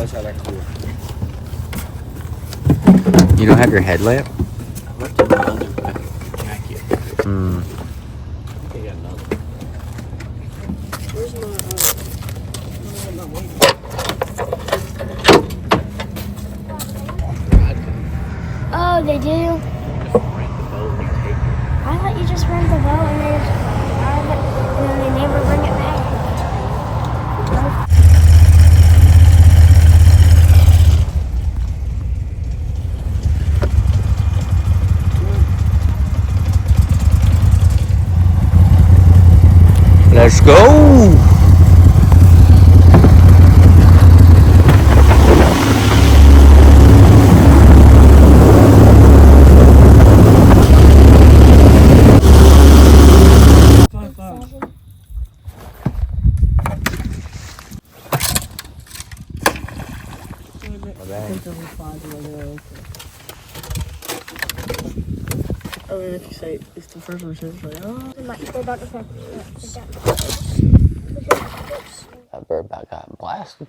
knows how they're cool. You don't have your headlamp? I left it in my under jacket. Hmm. I think I got another. Where's my Oh, they do? Just rent the boat and take it. I thought you just rent the boat and then they never bring it back. Let's go! Oh, and if you say it's the first one, it's like, oh. That bird about got blasted.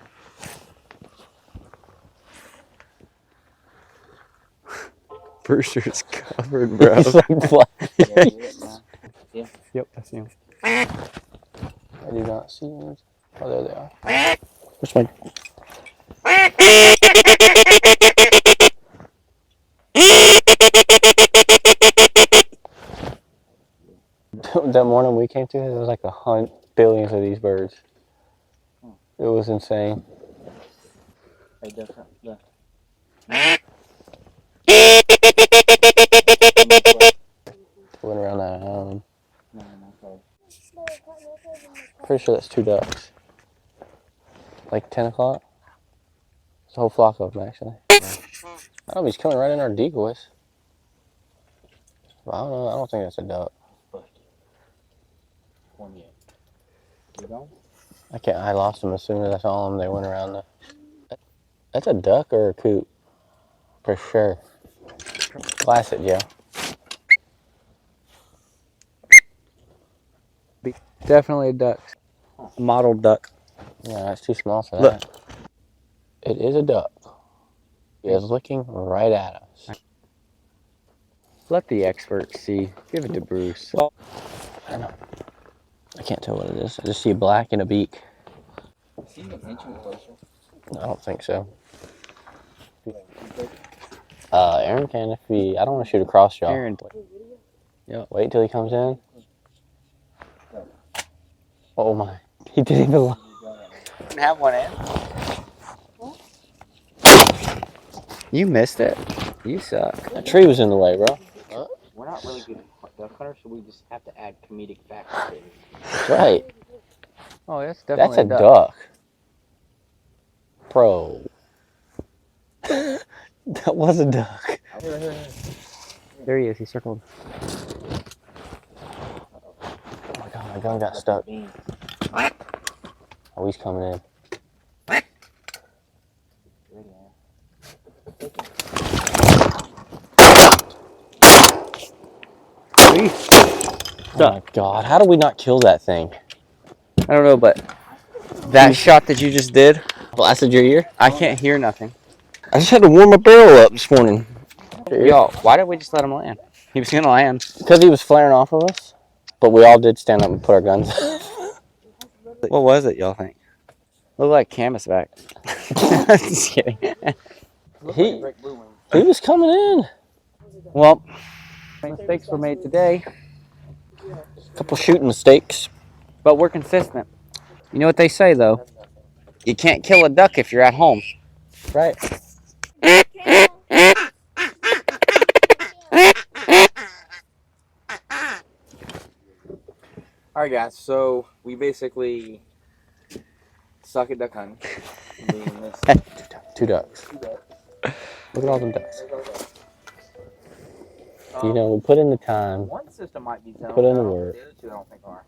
Brewster's covered, bro. He's like Yeah. Yep, I see him. I do not see him. Oh, there they are. Which one? That morning we came to, there was like billions of these birds. It was insane. Hey, different. Yeah. Went around that island. No, sorry. Pretty sure that's 2 ducks. Like 10 o'clock? It's a whole flock of them, actually. Oh, he's coming right in our decoys. Well, I don't know. I don't think that's a duck. One yet. You go? I lost them as soon as I saw them. They went around the... That's a duck or a coot? For sure. Glass it, Joe. Definitely a duck. A mottled duck. Yeah, that's too small for that. Look. It is a duck. He is looking right at us. Let the experts see. Give it to Bruce. Well, I don't know. I can't tell what it is. I just see black and a beak. See an inch closer? I don't think so. Aaron can if he... I don't want to shoot across, y'all. Aaron. Yep. Wait till he comes in. Oh my. He didn't even look. Didn't have one in. You missed it. You suck. That tree was in the way, bro. We're not really good duck hunters, so we just have to add comedic factor to it. That's right. Oh, that's definitely That's a duck. Bro. That was a duck. There he is. He circled. Oh my god, my gun got stuck. Oh, he's coming in. Oh my god, how do we not kill that thing? I don't know, but that shot that you just did, Blasted your ear? I can't hear nothing. I just had to warm my barrel up this morning. Y'all, why did we just let him land? He was gonna land. Because he was flaring off of us. But we all did stand up and put our guns. What was it, y'all think? Looked like canvas back. Just kidding. He was coming in. Well, mistakes were made today, A couple shooting mistakes. but we're consistent. You know what they say, though? You can't kill a duck if you're at home. Right. Alright guys, so we basically suck at duck hunting. Two ducks. Look at all them ducks. You know, we put in the time. One system might be zoned. Put in the work. The other two I don't think are.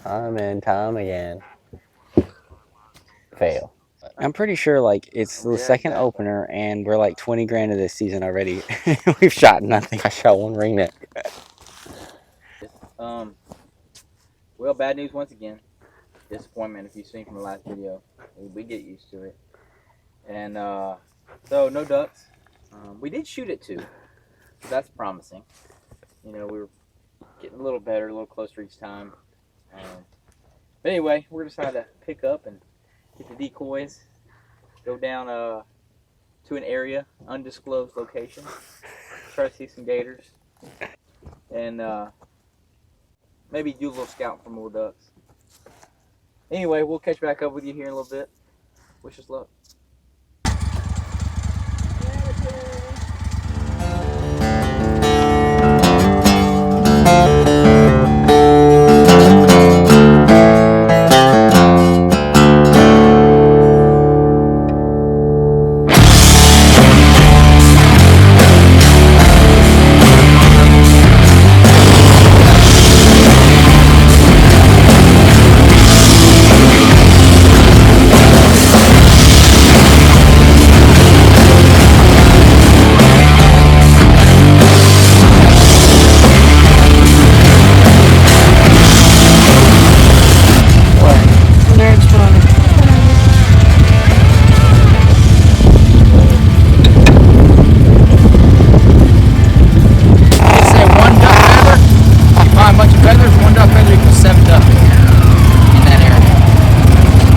Time and time again. Fail. I'm pretty sure, like, it's the second opener, and we're like 20 grand of this season already. We've shot nothing. I shot one ringneck. Well, bad news once again. Disappointment if you've seen from the last video. We get used to it. And so no ducks. We did shoot at 2, so that's promising. You know, we were getting a little better, a little closer each time. But anyway, we're decided to pick up and get the decoys, go down to an area, undisclosed location, try to see some gators, and maybe do a little scouting for more ducks. Anyway, we'll catch back up with you here in a little bit. Wish us luck.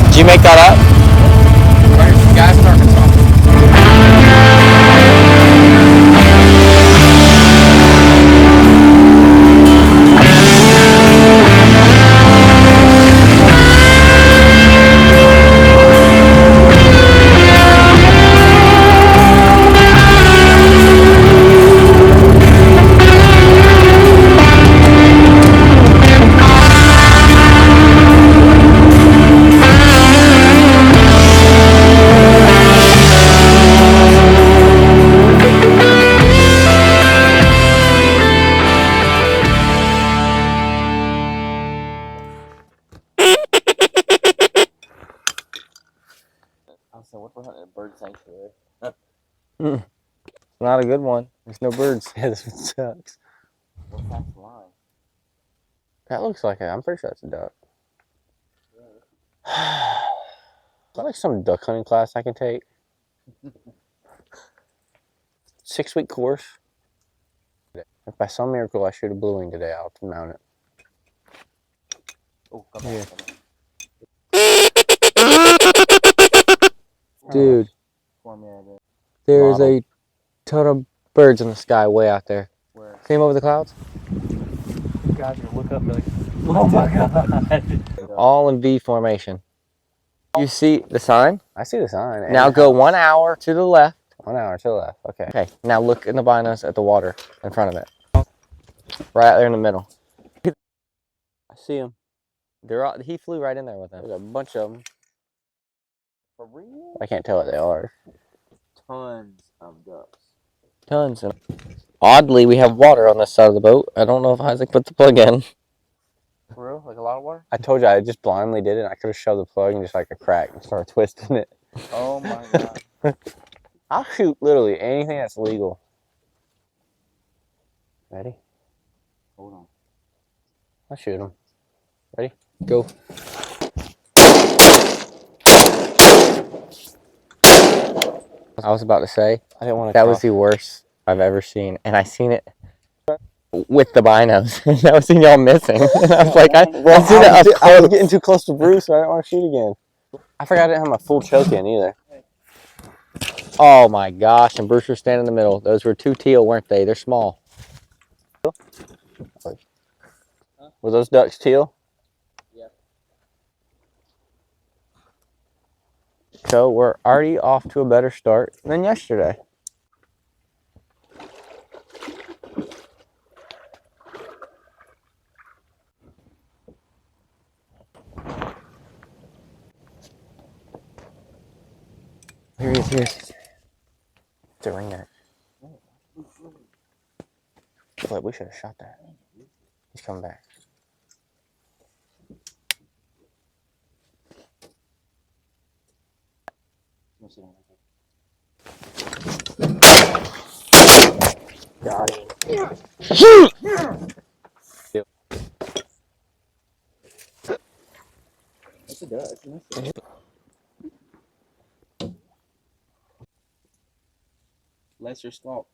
Did you make that up? What we're hunting a bird sanctuary. It's not a good one. There's no birds. Yeah, this one sucks. What's that line? That looks like I'm pretty sure that's a duck. Is that like some duck hunting class I can take? 6-week course. If by some miracle I shoot a blue wing today, I'll mount it. Oh, come on. Dude, there's a ton of birds in the sky way out there. Where? See them over the clouds? You guys are gonna look up and be like, oh my god. All in V formation. You see the sign? I see the sign. Now go 1 hour to the left. 1 hour to the left. Okay. Okay, now look in the binos at the water in front of it. Right there in the middle. I see him. They're all, he flew right in there with them. There's a bunch of them. For real? I can't tell what they are. Tons of ducks. Tons of them. Oddly, we have water on this side of the boat. I don't know if Isaac put the plug in. For real? Like a lot of water? I told you I just blindly did it. I could have shoved the plug in just like a crack and started twisting it. Oh my god. I'll shoot literally anything that's legal. Ready? Hold on. I'll shoot him. Ready? Go. I was about to say, I didn't want to. that was the worst I've ever seen. And I seen it with the binos. And I was seeing y'all missing. And I was like, I seen it up close. I was getting too close to Bruce, so I didn't want to shoot again. I forgot I didn't have my full choke in either. Oh my gosh, and Bruce was standing in the middle. Those were 2 teal, weren't they? They're small. Were those ducks teal? Yep. So we're already off to a better start than yesterday. Here he is, here he is. It's a ring there. Flip, we should have shot that. He's coming back. Got him. Yes, it does. lesser stalk.